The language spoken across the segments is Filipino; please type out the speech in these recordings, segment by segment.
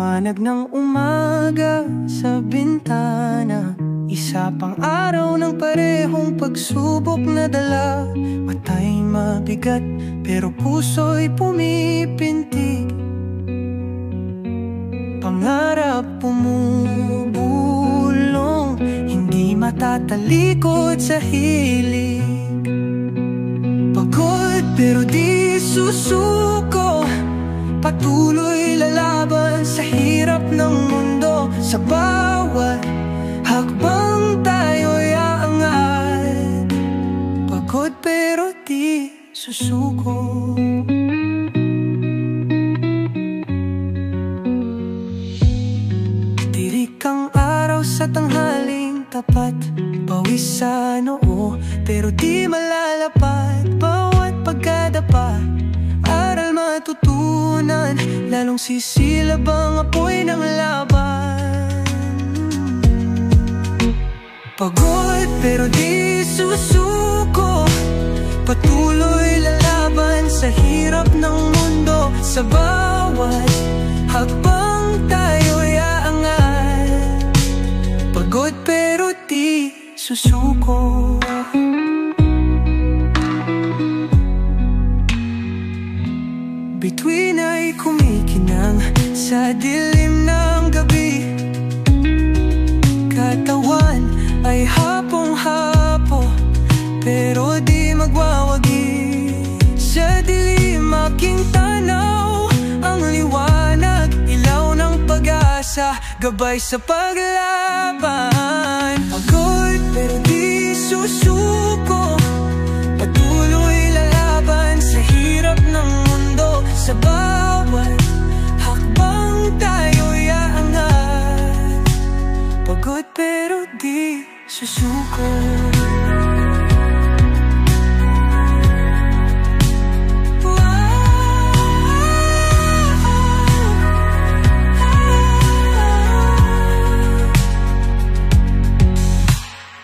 Liwanag ng umaga sa bintana, isa pang araw ng parehong pagsubok na dala. Mata'y mabigat pero puso'y pumipintig, pangarap pumubulong, hindi matatalikod sa hilig. Pagod pero di susuko, patuloy lalaban sa hirap ng mundo. Sa bawat hakbang tayo'y aangat, pagod pero di susuko. Tirik ang araw sa tanghaling tapat, pawis sa noo pero di malalapat. Bawat pagkadapa, aral matutunan, lalong sisilab ang apoy ng laban. Pagod pero di susuko, patuloy lalaban sa hirap ng mundo. Sa bawat hakbang tayo'y aangat, pagod pero di susuko. Bituin ay kumikinang sa dilim ng gabi, katawan ay hapong-hapo pero di magwawagi. Sa dilim aking tanaw ang liwanag, ilaw ng pag-asa, gabay sa paglaban. Pagod pero di susuko, patuloy lalaban sa hirap ng mundo. Sa bawat hakbang tayo'y aangat, pagod pero di susuko.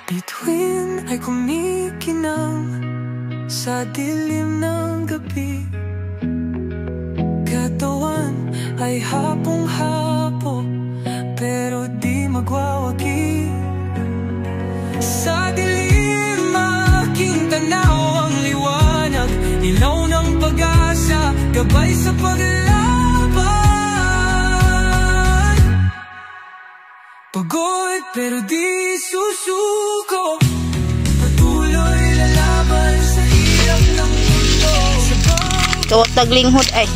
Bituin ay kumikinang sa dilim ng gabi, katawan ay hapong-hapo pero di magwawagi. Sa dilim aking tanaw ang liwanag, ilaw ng pag-asa, gabay sa paglaban. Pagod pero di susuko, patuloy lalaban sa hirap ng mundo. Kawat taglinghod ay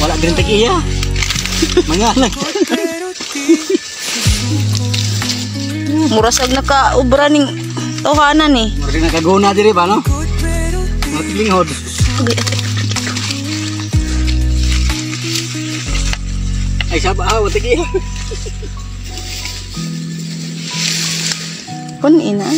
wala din tag-iya. Mangalag. murasag naka-ubra ning tohanan eh. Murasag nakaguna diri ba no? Matiglinghod. Ay saba tag-iya. Kun ina.